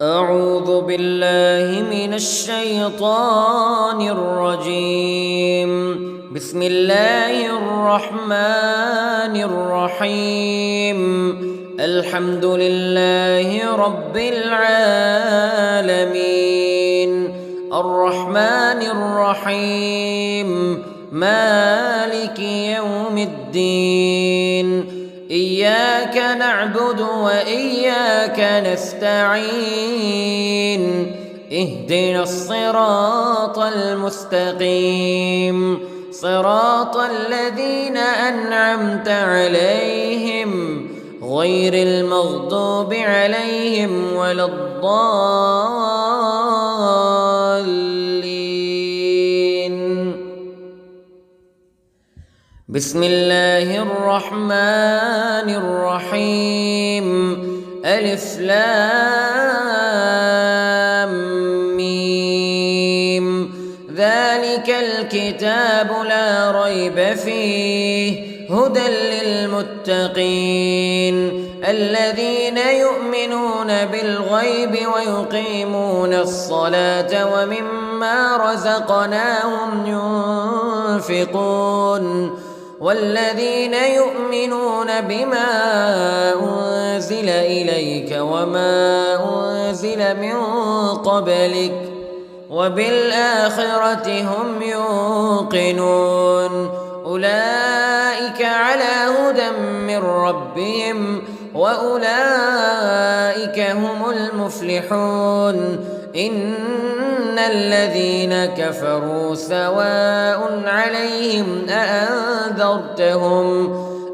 أعوذ بالله من الشيطان الرجيم. بسم الله الرحمن الرحيم. الحمد لله رب العالمين الرحمن الرحيم مالك يوم الدين. إياك نعبد وإياك نستعين. اهدنا الصراط المستقيم صراط الذين أنعمت عليهم غير المغضوب عليهم ولا الضالين. بسم الله الرحمن الرحيم. ألف لام ميم. ذلك الكتاب لا ريب فيه هدى للمتقين الذين يؤمنون بالغيب ويقيمون الصلاة ومما رزقناهم ينفقون والذين يؤمنون بما أنزل إليك وما أنزل من قبلك وبالآخرة هم يوقنون. أولئك على هدى من ربهم وأولئك هم المفلحون. إن الذين كفروا سواء عليهم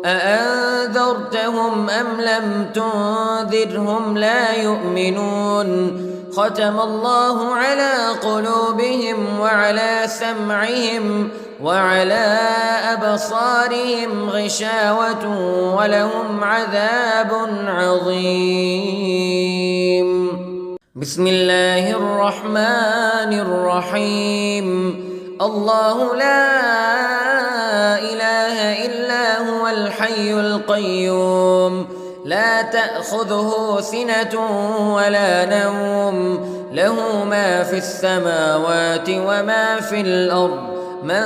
أأنذرتهم أم لم تنذرهم لا يؤمنون. ختم الله على قلوبهم وعلى سمعهم وعلى أبصارهم غشاوة ولهم عذاب عظيم. بسم الله الرحمن الرحيم. الله لا إله إلا هو الحي القيوم لا تأخذه سنة ولا نوم له ما في السماوات وما في الأرض. من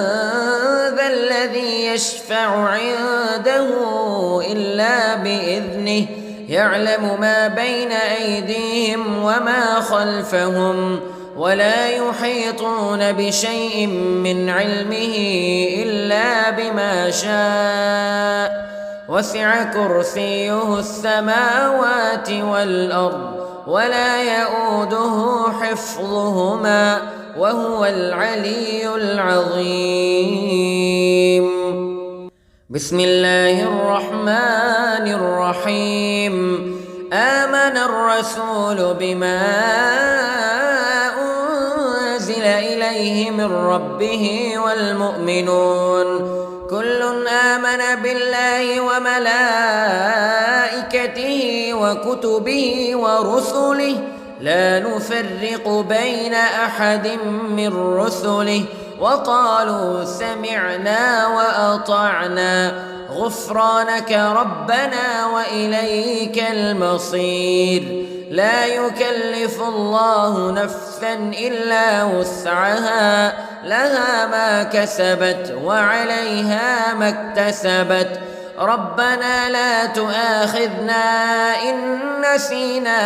ذا الذي يشفع عنده إلا بإذنه يعلم ما بين أيديهم وما خلفهم ولا يحيطون بشيء من علمه إلا بما شاء. وسع كرسيه السماوات والأرض ولا يؤوده حفظهما وهو العلي العظيم. بسم الله الرحمن الرحيم. آمن الرسول بما أنزل إليه من ربه والمؤمنون كل آمن بالله وملائكته وكتبه ورسله لا نفرق بين أحد من رسله وقالوا سمعنا وأطعنا غفرانك ربنا وإليك المصير. لا يكلف الله نفسا إلا وسعها لها ما كسبت وعليها ما اكتسبت. ربنا لا تؤاخذنا إن نسينا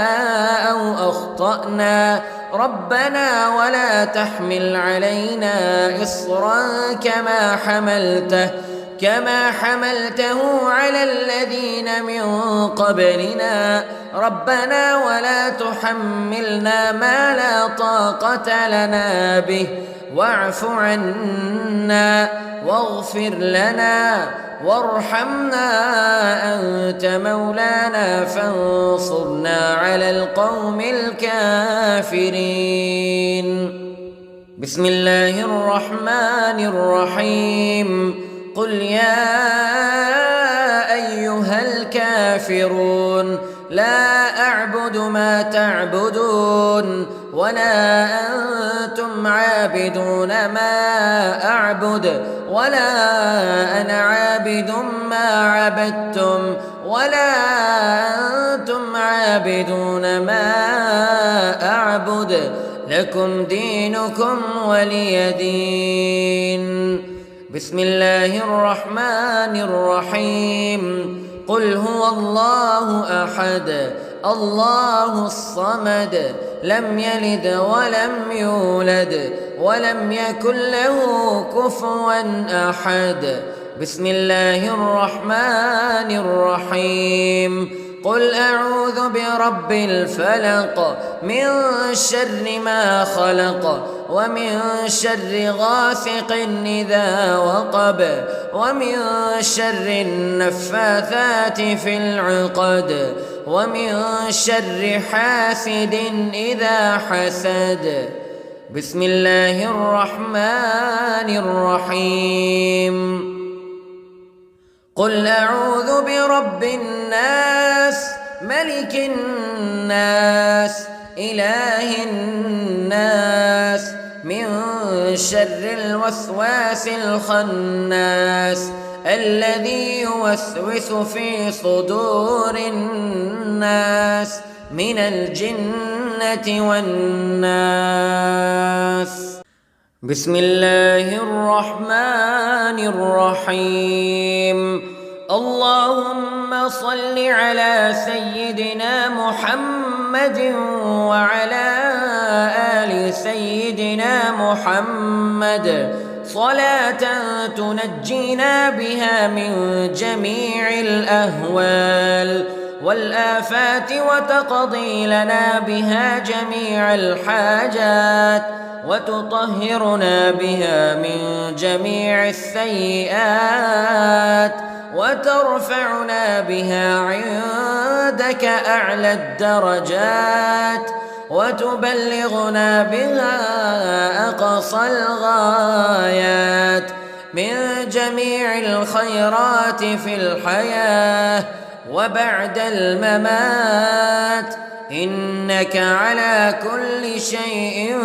أو أخطأنا ربنا ولا تحمل علينا إصرا كما حملته على الذين من قبلنا ربنا ولا تحملنا ما لا طاقة لنا به واعف عنا واغفر لنا وارحمنا أنت مولانا فانصرنا على القوم الكافرين. بسم الله الرحمن الرحيم. قل يا أيها الكافرون لا أعبد ما تعبدون ولا أنتم عابدون ما أعبد ولا أنا عابد ما عبدتم ولا أنتم عابدون ما أعبد لكم دينكم ولي دين. بسم الله الرحمن الرحيم. قل هو الله أحد الله الصمد لم يلد ولم يولد ولم يكن له كفوا أحد. بسم الله الرحمن الرحيم. قل أعوذ برب الفلق من شر ما خلق ومن شر غاسق إذا وقب ومن شر النفاثات في العقد ومن شر حاسد إذا حسد. بسم الله الرحمن الرحيم. قل أعوذ برب الناس ملك الناس إله الناس من شر الوسواس الخناس الذي يوسوس في صدور الناس من الجنة والناس. بسم الله الرحمن الرحيم. اللهم صل على سيدنا محمد وعلى آل سيدنا محمد صلاة تنجينا بها من جميع الأهوال والآفات وتقضي لنا بها جميع الحاجات وتطهرنا بها من جميع السيئات وترفعنا بها عندك أعلى الدرجات وتبلغنا بها أقصى الغايات من جميع الخيرات في الحياة وبعد الممات إنك على كل شيء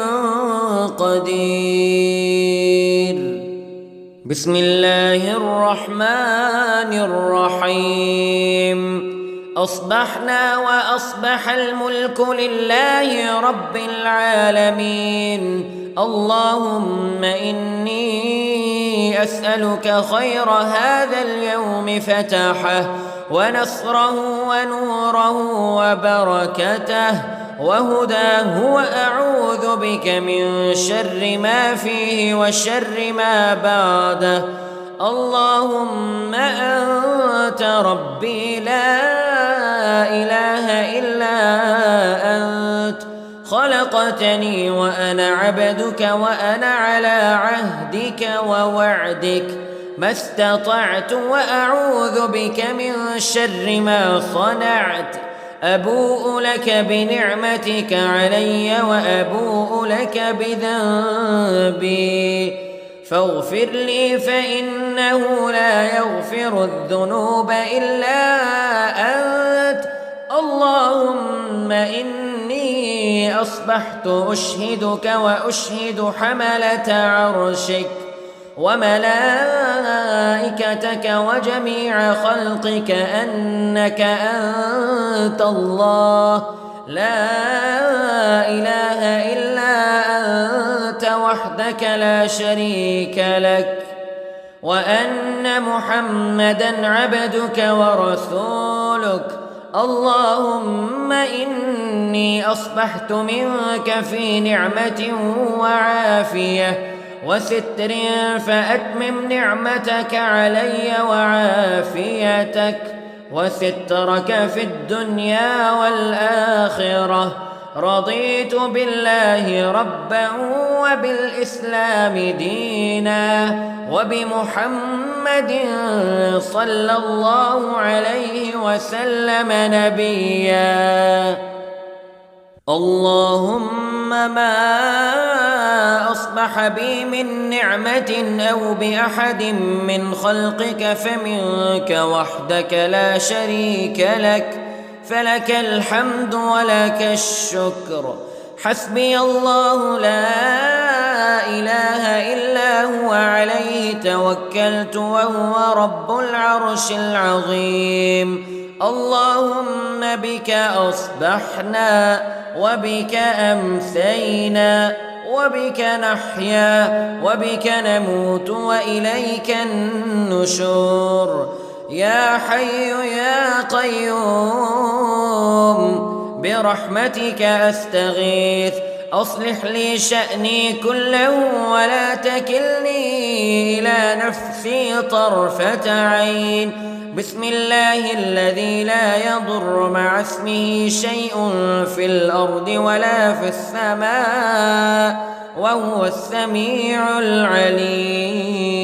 قدير. بسم الله الرحمن الرحيم. أصبحنا وأصبح الملك لله رب العالمين. اللهم إني أسألك خير هذا اليوم فتحه ونصره ونوره وبركته وهداه وأعوذ بك من شر ما فيه وشر ما بعده. اللهم أنت ربي لا إله إلا أنت خلقتني وأنا عبدك وأنا على عهدك ووعدك ما استطعت وأعوذ بك من شر ما صنعت. أبوء لك بنعمتك علي وأبوء لك بذنبي فاغفر لي فإنه لا يغفر الذنوب إلا أنت. اللهم إني أصبحت أشهدك وأشهد حملة عرشك وملائكتك وجميع خلقك أنك أنت الله لا إله إلا أنت وحدك لا شريك لك وأن محمدًا عبدك ورسولك. اللهم إني أصبحت منك في نعمة وعافية وستر فأتمم نعمتك علي وعافيتك وسترك في الدنيا والآخرة. رضيت بالله ربا وبالإسلام دينا وبمحمد صلى الله عليه وسلم نبيا. اللهم ما أصبح بي من نعمة أو بأحد من خلقك فمنك وحدك لا شريك لك فلك الحمد ولك الشكر. حسبي الله لا إله إلا هو عليه توكلت وهو رب العرش العظيم. اللهم بك أصبحنا وبك أمسينا وبك نحيا وبك نموت وإليك النشور. يا حي يا قيوم برحمتك أستغيث، أصلح لي شأني كله ولا تكلني إلى نفسي طرفة عين. بسم الله الذي لا يضر مع اسمه شيء في الأرض ولا في السماء وهو السميع العليم.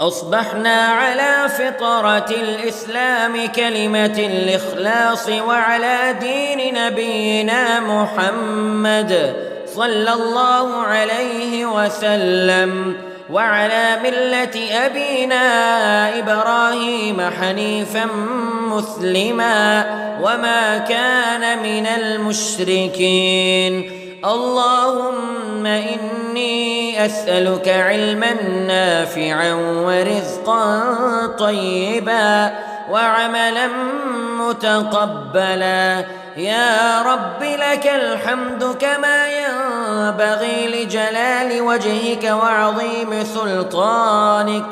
أصبحنا على فطرة الإسلام كلمة الإخلاص وعلى دين نبينا محمد صلى الله عليه وسلم وعلى ملة أبينا إبراهيم حنيفا مسلما وما كان من المشركين. اللهم إني أسألك علما نافعا ورزقا طيبا وعملا متقبلا. يا رب لك الحمد كما ينبغي لجلال وجهك وعظيم سلطانك.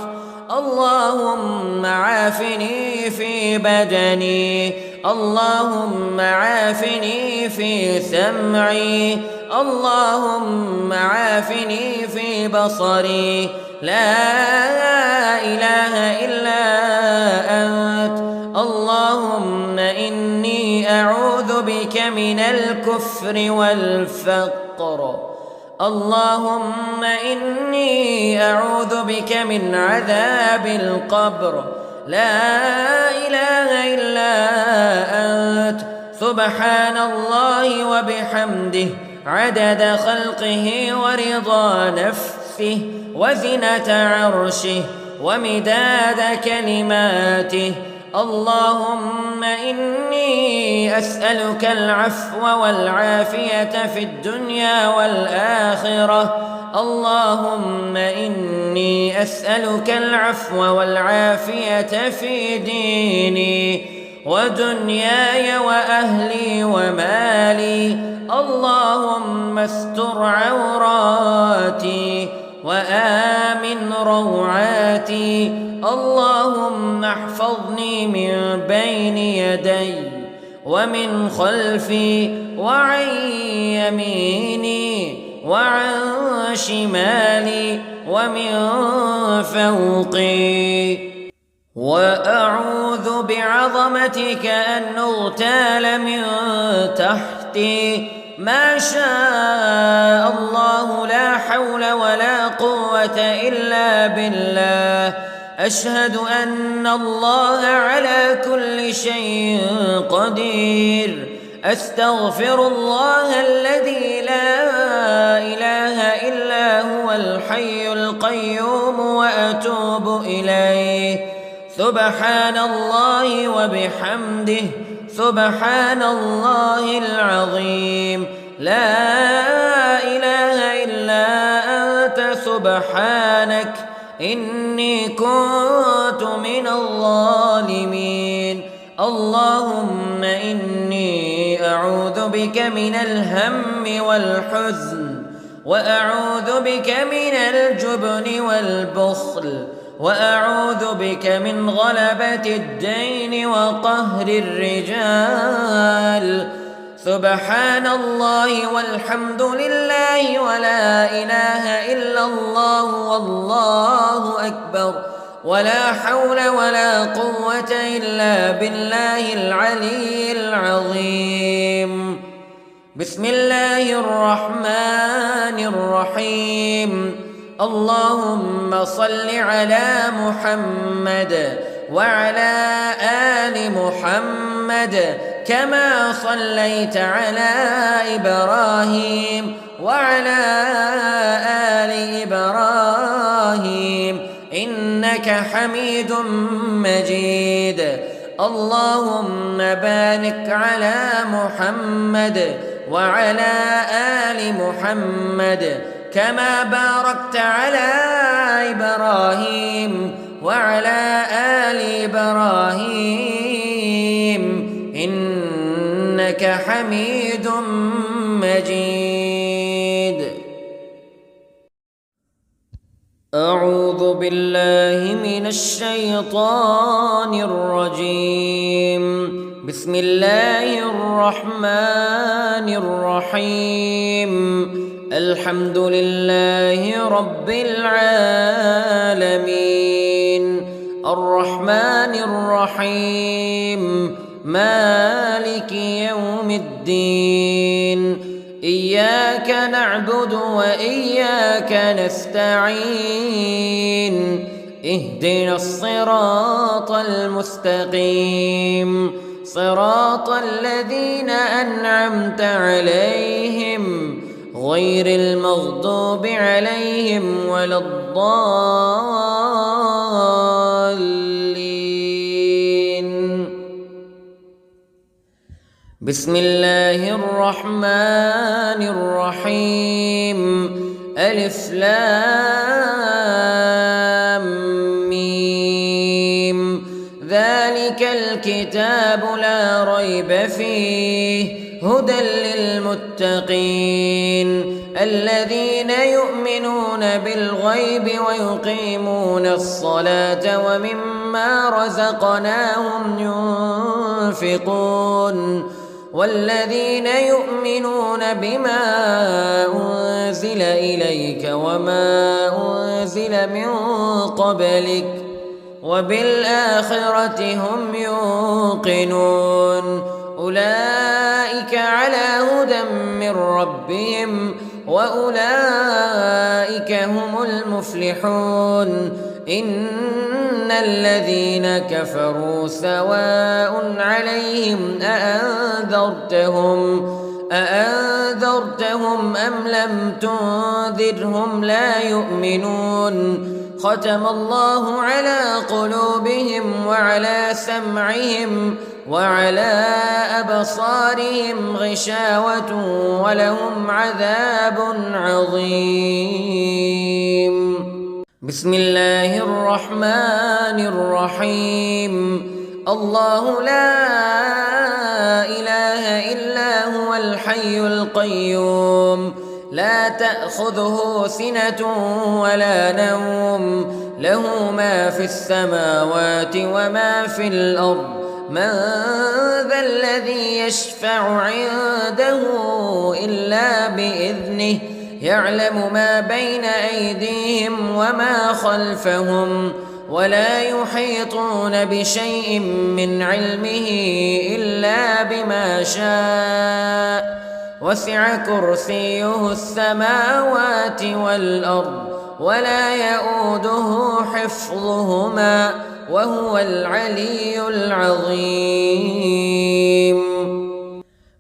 اللهم عافني في بدني، اللهم عافني في سمعي، اللهم عافني في بصري. لا إله إلا أنت. اللهم إني أعوذ بك من الكفر والفقر. اللهم إني أعوذ بك من عذاب القبر. لا إله إلا أنت. سبحان الله وبحمده عدد خلقه ورضا نفسه وزنة عرشه ومداد كلماته. اللهم إني أسألك العفو والعافية في الدنيا والآخرة. اللهم إني أسألك العفو والعافية في ديني ودنياي وأهلي ومالي. اللهم استر عوراتي وآمن روعاتي. اللهم احفظني من بين يدي ومن خلفي وعن يميني وعن شمالي ومن فوقي. وأعوذ بعظمتك أن أغتال من تحتي. ما شاء الله لا حول ولا قوة إلا بالله. أشهد أن الله على كل شيء قدير. أستغفر الله الذي لا إله إلا هو الحي القيوم وأتوب إليه. سبحان الله وبحمده سبحان الله العظيم. لا إله إلا أنت سبحانك إني كنت من الظالمين. اللهم إني أعوذ بك من الهم والحزن وأعوذ بك من الجبن والبخل وأعوذ بك من غلبة الدين وقهر الرجال. سبحان الله والحمد لله ولا إله إلا الله والله أكبر ولا حول ولا قوة إلا بالله العلي العظيم. بسم الله الرحمن الرحيم. اللهم صل على محمد وعلى آل محمد كما صليت على إبراهيم وعلى آل إبراهيم إنك حميد مجيد. اللهم بارك على محمد وعلى آل محمد كما باركت على إبراهيم وعلى آل إبراهيم إنك حميد مجيد. أعوذ بالله من الشيطان الرجيم. بسم الله الرحمن الرحيم. الحمد لله رب العالمين الرحمن الرحيم مالك يوم الدين. إياك نعبد وإياك نستعين. اهدنا الصراط المستقيم صراط الذين أنعمت عليهم غير المغضوب عليهم ولا الضالين. بسم الله الرحمن الرحيم. ألف لام ميم. ذلك الكتاب لا ريب فيه هدى للمتقين الذين يؤمنون بالغيب ويقيمون الصلاة ومما رزقناهم ينفقون والذين يؤمنون بما أنزل إليك وما أنزل من قبلك وبالآخرة هم يوقنون أولئك على هدى من ربهم وأولئك هم المفلحون. إن الذين كفروا سواء عليهم أأنذرتهم أم لم تنذرهم لا يؤمنون. ختم الله على قلوبهم وعلى سمعهم وعلى أبصارهم غشاوة ولهم عذاب عظيم. بسم الله الرحمن الرحيم. الله لا إله إلا هو الحي القيوم لا تأخذه سنة ولا نوم له ما في السماوات وما في الأرض. من ذا الذي يشفع عنده إلا بإذنه يعلم ما بين أيديهم وما خلفهم ولا يحيطون بشيء من علمه إلا بما شاء وسع كرسيه السماوات والأرض ولا يؤوده حفظهما وهو العلي العظيم.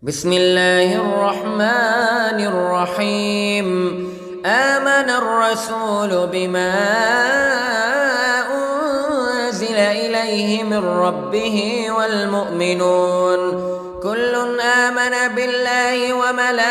بسم الله الرحمن الرحيم. آمن الرسول بما أنزل إليه من ربه والمؤمنون كل آمن بالله وملائكته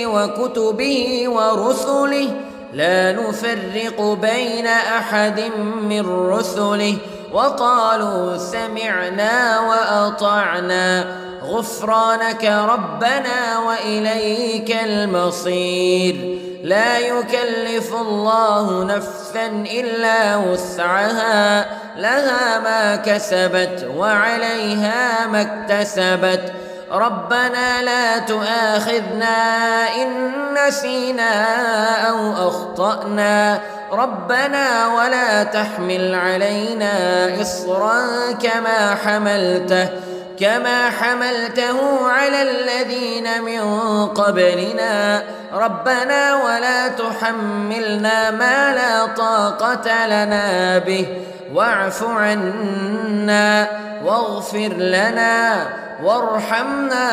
وكتبه ورسله لا نفرق بين أحد من رسله وقالوا سمعنا وأطعنا غفرانك ربنا وإليك المصير. لا يكلف الله نفسا إلا وسعها لها ما كسبت وعليها ما اكتسبت. ربنا لا تؤاخذنا إن نسينا أو أخطأنا ربنا ولا تحمل علينا إصرا كما حملته على الذين من قبلنا ربنا ولا تحملنا ما لا طاقة لنا به واعف عنا واغفر لنا وارحمنا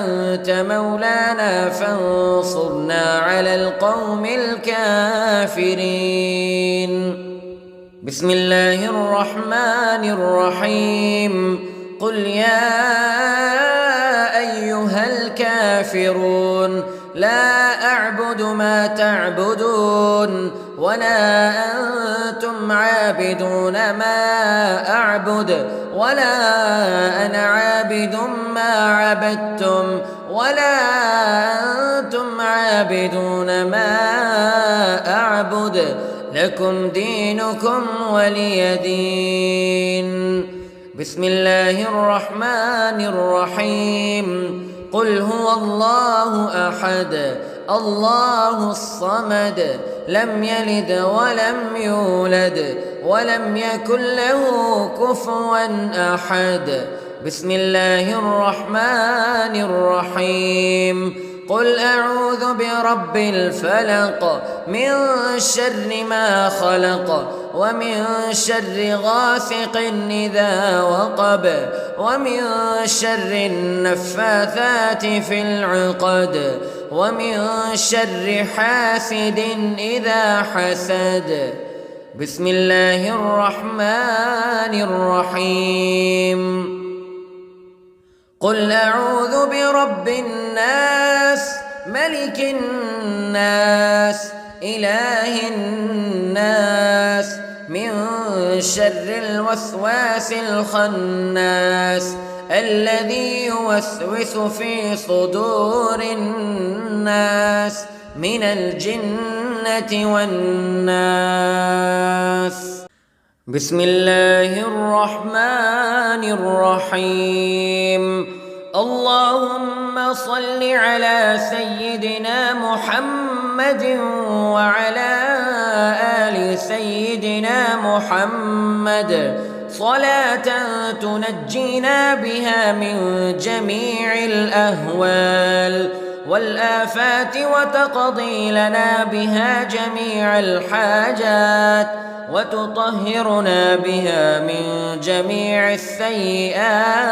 أنت مولانا فانصرنا على القوم الكافرين. بسم الله الرحمن الرحيم. قل يا أيها الكافرون لا أعبد ما تعبدون ولا أنتم عابدون ما أعبد ولا أنا عابد ما عبدتم ولا أنتم عابدون ما أعبد لكم دينكم ولي دين. بسم الله الرحمن الرحيم. قل هو الله أحد الله الصمد لم يلد ولم يولد ولم يكن له كفوا أحد. بسم الله الرحمن الرحيم. قل أعوذ برب الفلق من شر ما خلق ومن شر غاسق إذا وقب ومن شر النفاثات في العقد ومن شر حاسد إذا حسد. بسم الله الرحمن الرحيم. قل أعوذ برب الناس ملك الناس إله الناس من شر الوسواس الخناس الذي يوسوس في صدور الناس من الجنة والناس. بسم الله الرحمن الرحيم. اللهم صل على سيدنا محمد وعلى آل سيدنا محمد صلاة تنجينا بها من جميع الأهوال والآفات وتقضي لنا بها جميع الحاجات وتطهرنا بها من جميع السيئات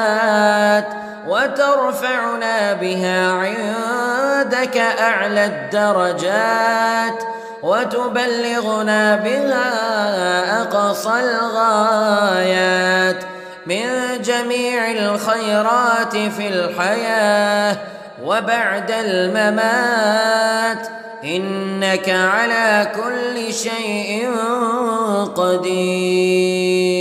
وترفعنا بها عندك أعلى الدرجات وتبلغنا بها أقصى الغايات من جميع الخيرات في الحياة وبعد الممات إنك على كل شيء قدير.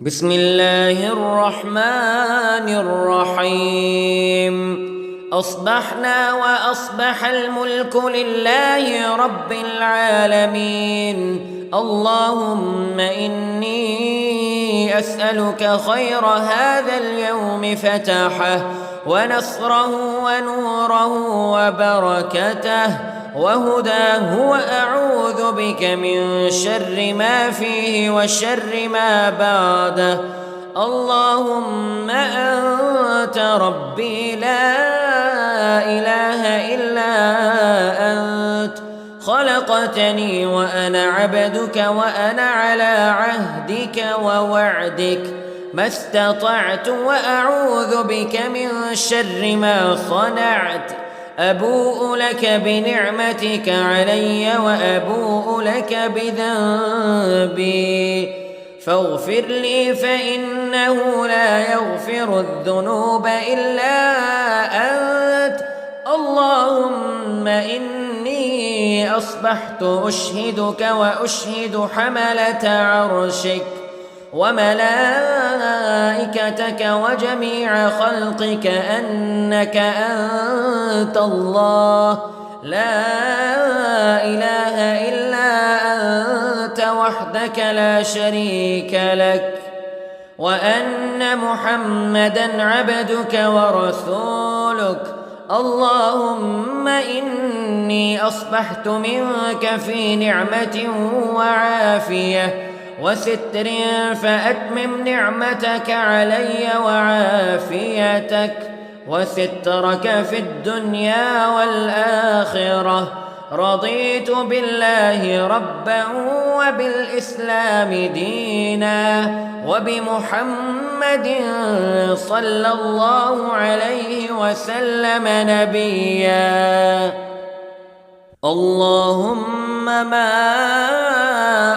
بسم الله الرحمن الرحيم. أصبحنا وأصبح الملك لله رب العالمين. اللهم إني أسألك خير هذا اليوم فتحه ونصره ونوره وبركته وهداه وأعوذ بك من شر ما فيه وشر ما بعده. اللهم أنت ربي لا إله إلا أنت خلقتني وأنا عبدك وأنا على عهدك ووعدك ما استطعت وأعوذ بك من شر ما صنعت. أبوء لك بنعمتك علي وأبوء لك بذنبي فاغفر لي فإنه لا يغفر الذنوب إلا أنت. اللهم إني أصبحت أشهدك وأشهد حملة عرشك وملائكتك وجميع خلقك أنك أنت الله لا إله إلا أنت وحدك لا شريك لك وأن محمدًا عبدك ورسولك. اللهم إني أصبحت منك في نعمة وعافية وستر فأتمم نعمتك علي وعافيتك وسترك في الدنيا والآخرة. رضيت بالله ربا وبالإسلام دينا وبمحمد صلى الله عليه وسلم نبيا. اللهم ما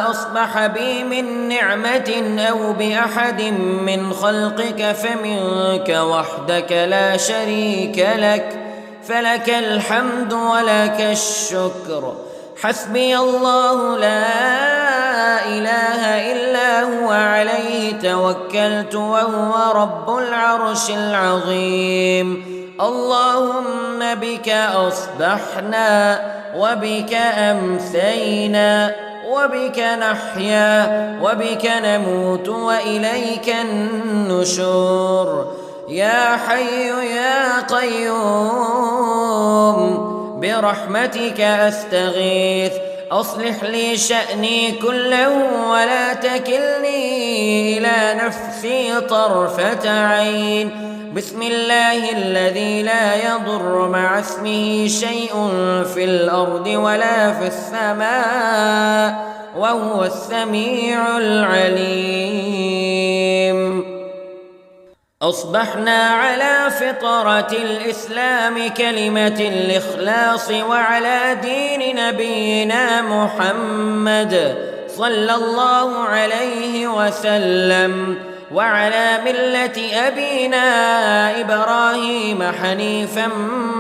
أصبح بي من نعمة أو بأحد من خلقك فمنك وحدك لا شريك لك فلك الحمد ولك الشكر حسبي الله لا إله إلا هو عليه توكلت وهو رب العرش العظيم. اللهم بك أصبحنا وبك أمسينا وبك نحيا وبك نموت وإليك النشور. يا حي يا قيوم برحمتك أستغيث، أصلح لي شأني كله ولا تكلني إلى نفسي طرفة عين. بسم الله الذي لا يضر مع اسمه شيء في الأرض ولا في السماء وهو السميع العليم. أصبحنا على فطرة الإسلام كلمة الإخلاص وعلى دين نبينا محمد صلى الله عليه وسلم وعلى ملة أبينا إبراهيم حنيفا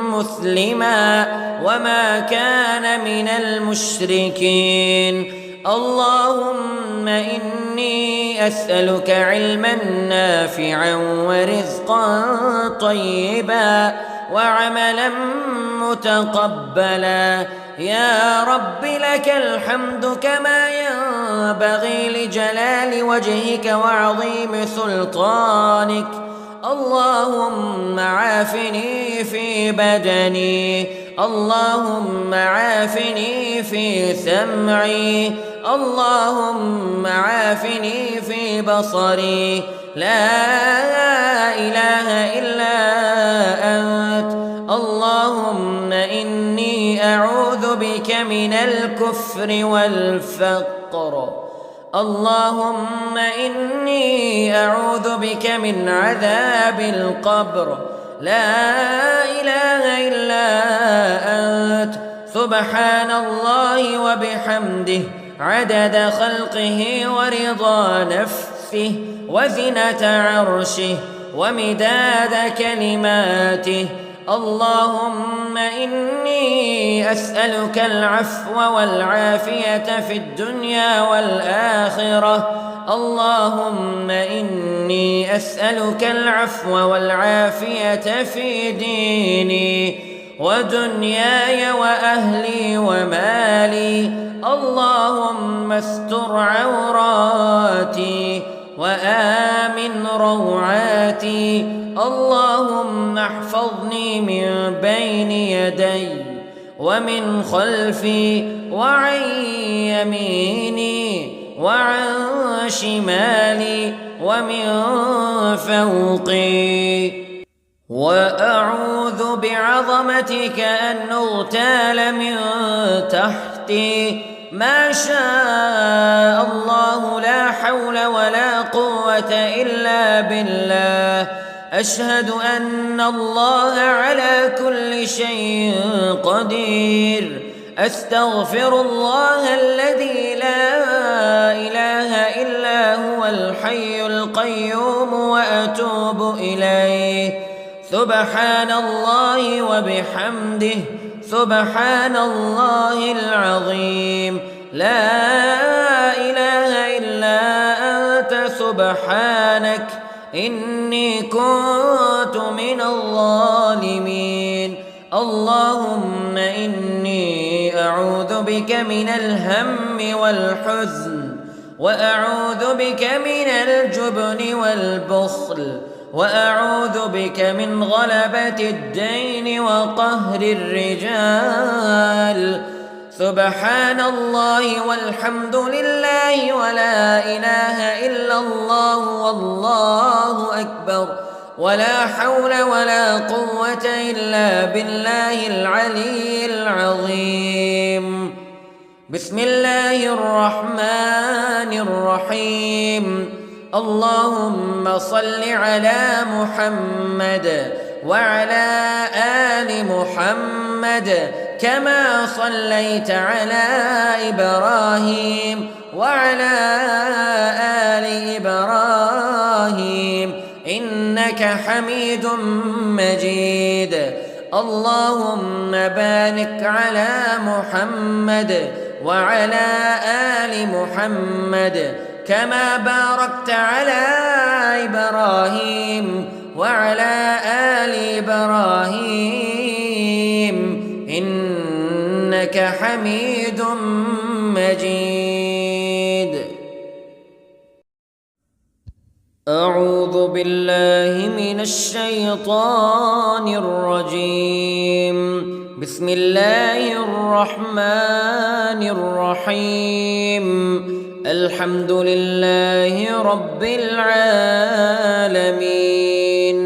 مسلما وما كان من المشركين. اللهم إني أسألك علما نافعا ورزقا طيبا وعملا متقبلا. يا رب لك الحمد كما ينبغي لجلال وجهك وعظيم سلطانك. اللهم عافني في بدني، اللهم عافني في سمعي، اللهم عافني في بصري. لا إله إلا أنت. اللهم إني أعوذ بك من الكفر والفقر. اللهم إني أعوذ بك من عذاب القبر. لا إله إلا أنت. سبحان الله وبحمده عدد خلقه ورضا نفسه وزنة عرشه ومداد كلماته. اللهم إني أسألك العفو والعافية في الدنيا والآخرة. اللهم إني أسألك العفو والعافية في ديني ودنياي وأهلي ومالي. اللهم استر عوراتي وآمن روعاتي. اللهم احفظني من بين يدي ومن خلفي وعن يميني وعن شمالي ومن فوقي. وأعوذ بعظمتك أن أغتال من تحتي. ما شاء الله لا حول ولا قوة إلا بالله. أشهد أن الله على كل شيء قدير. أستغفر الله الذي لا إله إلا هو الحي القيوم وأتوب إليه. سبحان الله وبحمده سبحان الله العظيم. لا إله إلا أنت سبحانك إني كنت من الظالمين. اللهم إني أعوذ بك من الهم والحزن وأعوذ بك من الجبن والبخل وأعوذ بك من غلبة الدين وقهر الرجال. سبحان الله والحمد لله ولا إله إلا الله والله أكبر ولا حول ولا قوة إلا بالله العلي العظيم. بسم الله الرحمن الرحيم. اللهم صل على محمد وعلى آل محمد كما صليت على إبراهيم وعلى آل إبراهيم إنك حميد مجيد. اللهم بارك على محمد وعلى آل محمد كما باركت على إبراهيم وعلى آل إبراهيم إنك حميد مجيد. أعوذ بالله من الشيطان الرجيم. بسم الله الرحمن الرحيم. الحمد لله رب العالمين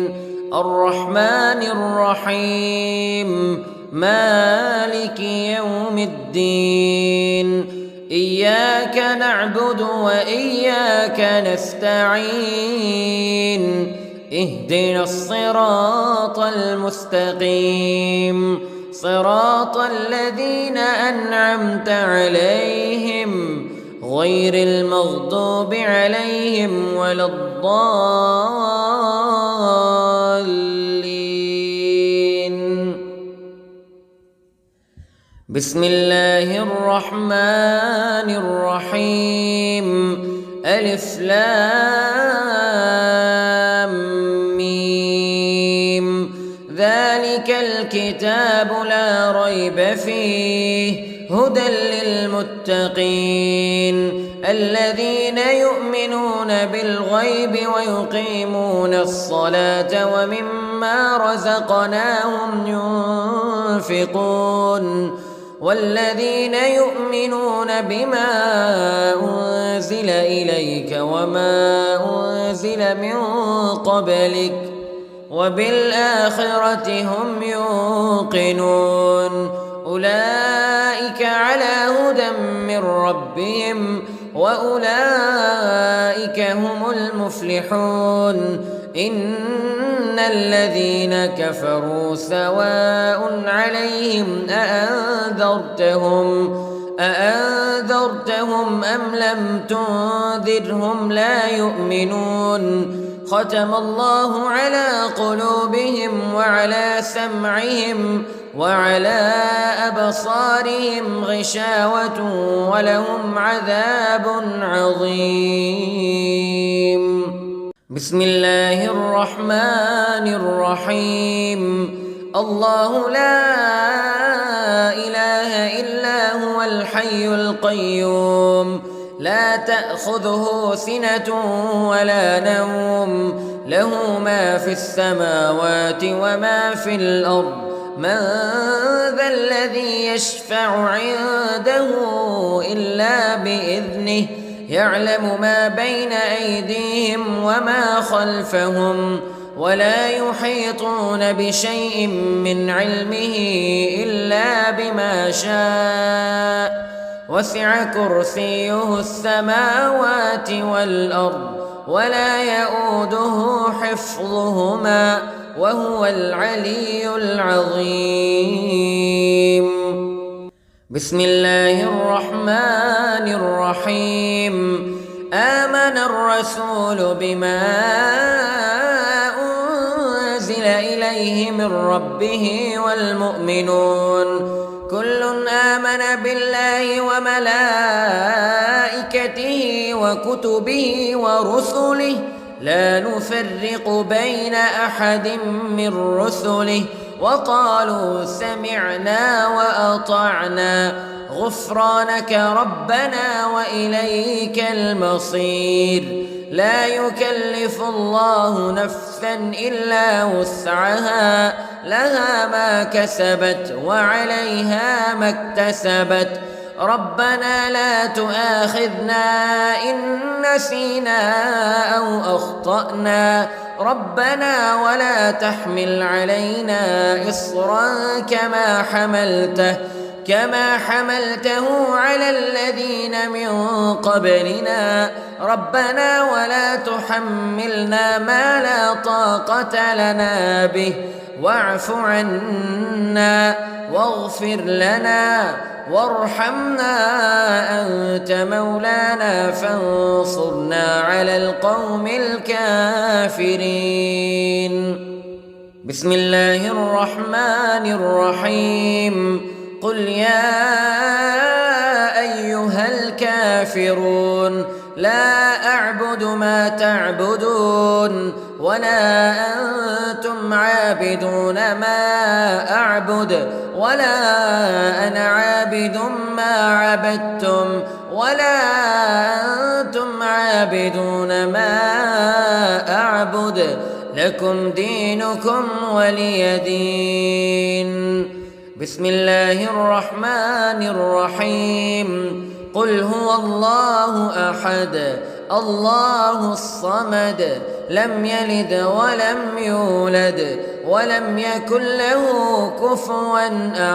الرحمن الرحيم مالك يوم الدين إياك نعبد وإياك نستعين اهدنا الصراط المستقيم صراط الذين أنعمت عليهم غير المغضوب عليهم ولا الضالين. بسم الله الرحمن الرحيم. ألف لام ميم. ذلك الكتاب لا ريب فيه هدى للمتقين الذين يؤمنون بالغيب ويقيمون الصلاة ومما رزقناهم ينفقون والذين يؤمنون بما أنزل إليك وما أنزل من قبلك وبالآخرة هم يوقنون أولئك على هدى من ربهم وأولئك هم المفلحون. إن الذين كفروا سواء عليهم أأنذرتهم أم لم تنذرهم لا يؤمنون. ختم الله على قلوبهم وعلى سمعهم وعلى أبصارهم غشاوة ولهم عذاب عظيم. بسم الله الرحمن الرحيم. الله لا إله إلا هو الحي القيوم لا تأخذه سنة ولا نوم له ما في السماوات وما في الأرض. من ذا الذي يشفع عنده إلا بإذنه يعلم ما بين أيديهم وما خلفهم ولا يحيطون بشيء من علمه إلا بما شاء وسع كرسيه السماوات والأرض ولا يؤوده حفظهما وهو العلي العظيم. بسم الله الرحمن الرحيم. آمن الرسول بما أنزل إليه من ربه والمؤمنون كل آمن بالله وملائكته وكتبه ورسله لا نفرق بين أحد من رسله وقالوا سمعنا وأطعنا غفرانك ربنا وإليك المصير. لا يكلف الله نفسا إلا وسعها لها ما كسبت وعليها ما اكتسبت. ربنا لا تؤاخذنا إن نسينا أو أخطأنا ربنا ولا تحمل علينا إصرا كما حملته على الذين من قبلنا ربنا ولا تحملنا ما لا طاقة لنا به واعف عنا واغفر لنا وارحمنا أنت مولانا فانصرنا على القوم الكافرين. بسم الله الرحمن الرحيم قل يا أيها الكافرون لا أعبد ما تعبدون ولا أنتم عابدون ما أعبد ولا أنا عابد ما عبدتم ولا أنتم عابدون ما أعبد لكم دينكم ولي دين. بسم الله الرحمن الرحيم قل هو الله أحد الله الصمد لم يلد ولم يولد ولم يكن له كفوا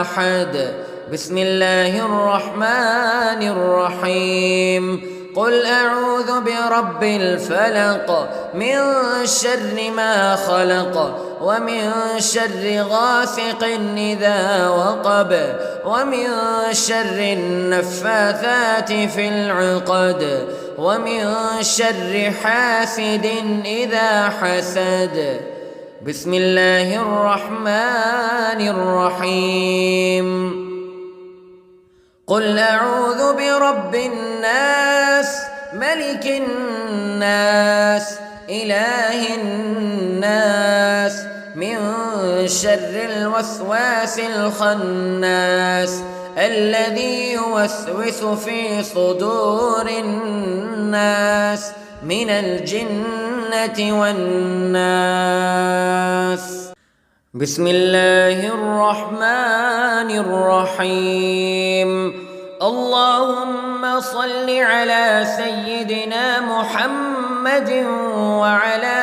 أحد. بسم الله الرحمن الرحيم قل أعوذ برب الفلق من شر ما خلق ومن شر غاسق إذا وقب ومن شر النفاثات في العقد ومن شر حاسد إذا حسد. بسم الله الرحمن الرحيم قل أعوذ برب الناس ملك الناس إله الناس من شر الوسواس الخناس الذي يوسوس في صدور الناس من الجنة والناس. بسم الله الرحمن الرحيم اللهم صل على سيدنا محمد وعلى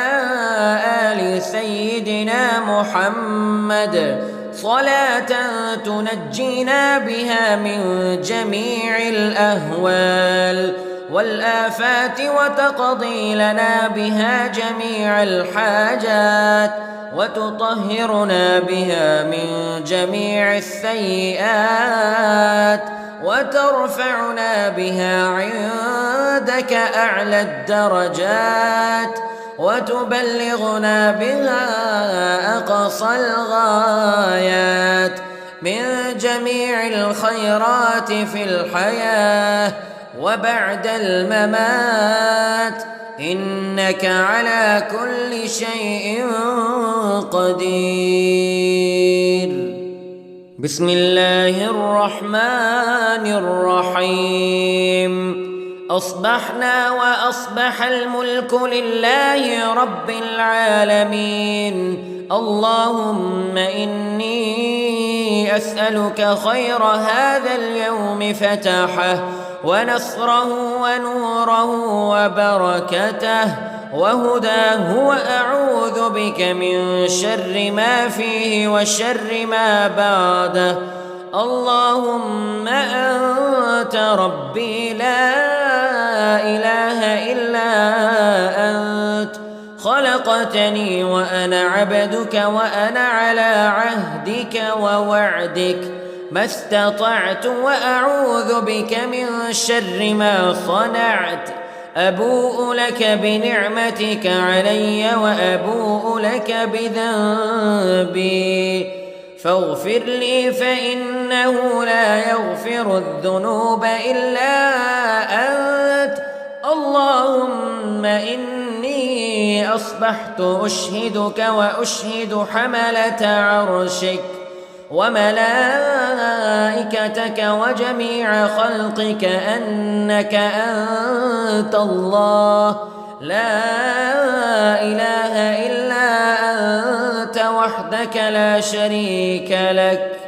آل سيدنا محمد صلاة تنجينا بها من جميع الأهوال والآفات وتقضي لنا بها جميع الحاجات وتطهرنا بها من جميع السيئات وترفعنا بها عندك أعلى الدرجات وتبلغنا بها أقصى الغايات من جميع الخيرات في الحياة وبعد الممات إنك على كل شيء قدير. بسم الله الرحمن الرحيم أصبحنا وأصبح الملك لله رب العالمين اللهم إني أسألك خير هذا اليوم فتحه ونصره ونوره وبركته وهداه وأعوذ بك من شر ما فيه وشر ما بعده. اللهم أنت ربي لا إله إلا أنت خلقتني وأنا عبدك وأنا على عهدك ووعدك ما استطعت وأعوذ بك من شر ما صنعت. أبوء لك بنعمتك علي وأبوء لك بذنبي فاغفر لي فإنه لا يغفر الذنوب إلا أنت. اللهم إني أصبحت أشهدك وأشهد حملة عرشك وملائكتك وجميع خلقك أنك أنت الله لا إله إلا أنت وحدك لا شريك لك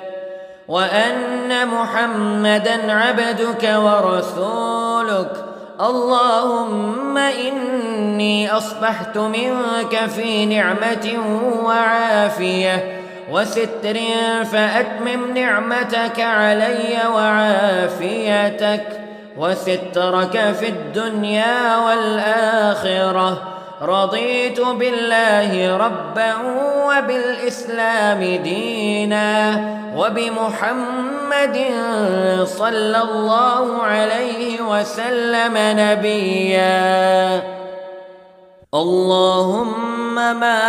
وأن محمدًا عبدك ورسولك. اللهم إني أصبحت منك في نعمة وعافية وستر فأتمم نعمتك علي وعافيتك وسترك في الدنيا والآخرة. رضيت بالله ربا وبالإسلام دينا وبمحمد صلى الله عليه وسلم نبيا. اللهم ما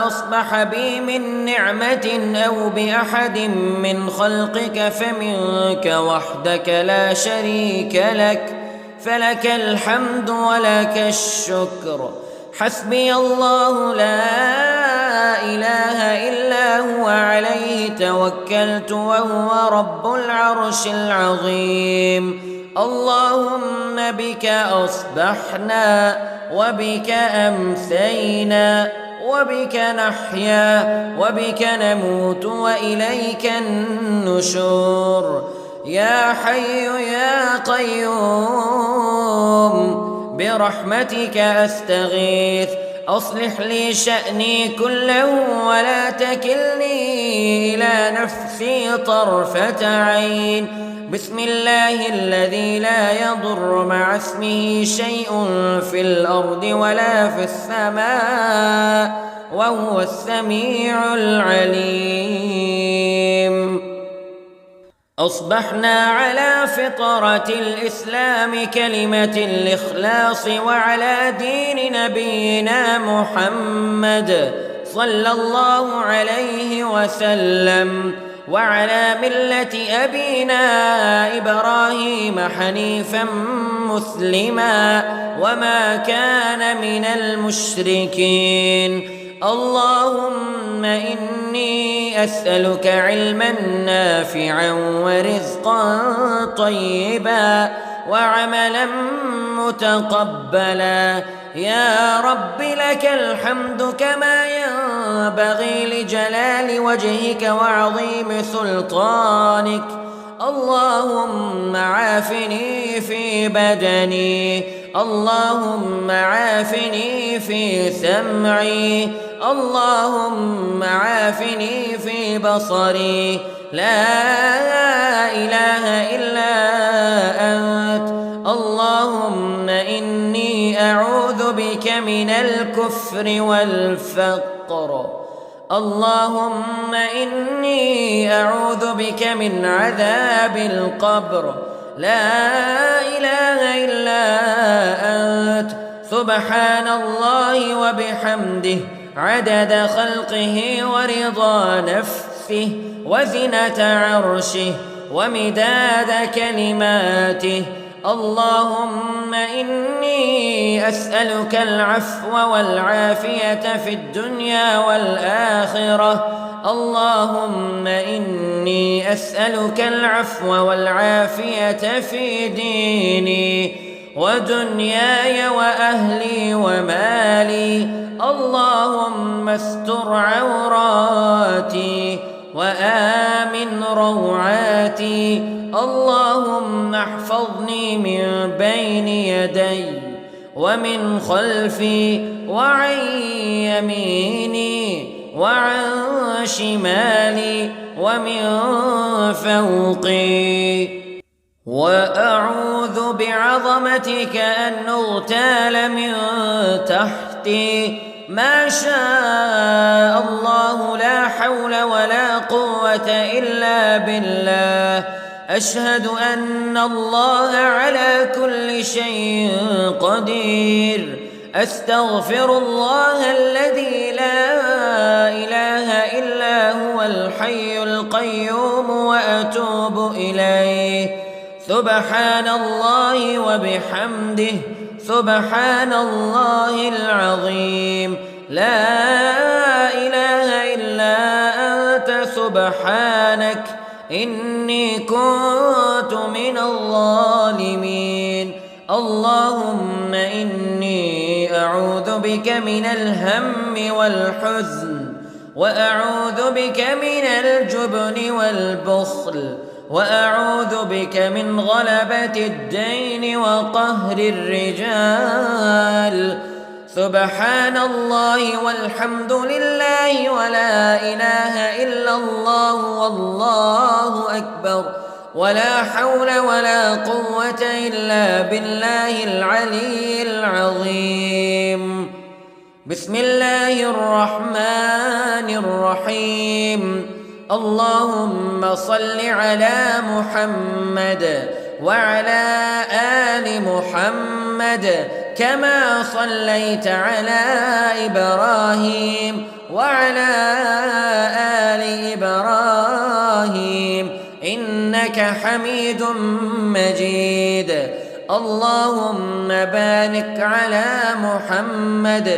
أصبح أصبح بي من نعمة أو بأحد من خلقك فمنك وحدك لا شريك لك، فلك الحمد ولك الشكر. حسبي الله لا إله إلا هو عليه توكلت وهو رب العرش العظيم. اللهم بك أصبحنا وبك أمسينا وبك نحيا وبك نموت وإليك النشور. يا حي يا قيوم برحمتك أستغيث، أصلح لي شأني كله ولا تكلني إلى نفسي طرفة عين. بسم الله الذي لا يضر مع اسمه شيء في الأرض ولا في السماء وهو السميع العليم. أصبحنا على فطرة الإسلام كلمة الإخلاص وعلى دين نبينا محمد صلى الله عليه وسلم وعلى ملة أبينا إبراهيم حنيفا مسلما وما كان من المشركين. اللهم إني أسألك علما نافعا ورزقا طيبا وعملا متقبلا. يا رب لك الحمد كما ينبغي لجلال وجهك وعظيم سلطانك. اللهم عافني في بدني، اللهم عافني في سمعي، اللهم عافني في بصري. لا إله إلا أنت. اللهم إني أعوذ بك من الكفر والفقر. اللهم إني أعوذ بك من عذاب القبر. لا إله إلا أنت. سبحان الله وبحمده عدد خلقه ورضا نفسه وزنة عرشه ومداد كلماته. اللهم إني أسألك العفو والعافية في الدنيا والآخرة. اللهم إني أسألك العفو والعافية في ديني ودنياي وأهلي ومالي. اللهم استر عوراتي وآمن روعاتي. اللهم احفظني من بين يدي ومن خلفي وعن يميني وعن شمالي ومن فوقي. وأعوذ بعظمتك أن أغتال من تحتي. ما شاء الله لا حول ولا قوة إلا بالله. أشهد أن الله على كل شيء قدير. أستغفر الله الذي لا إله إلا هو الحي القيوم وأتوب إليه. سبحان الله وبحمده سبحان الله العظيم. لا إله إلا أنت سبحانك إني كنت من الظالمين. اللهم إني أعوذ بك من الهم والحزن وأعوذ بك من الجبن والبخل وأعوذ بك من غلبة الدين وقهر الرجال. سبحان الله والحمد لله ولا إله إلا الله والله أكبر ولا حول ولا قوة إلا بالله العلي العظيم. بسم الله الرحمن الرحيم. اللهم صل على محمد وعلى آل محمد كما صليت على إبراهيم وعلى آل إبراهيم إنك حميد مجيد. اللهم بارك على محمد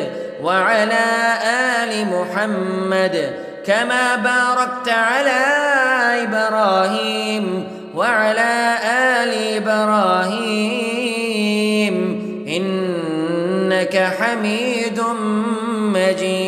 وعلى آل محمد كما باركت على إبراهيم وعلى آل إبراهيم إنك حميد مجيد.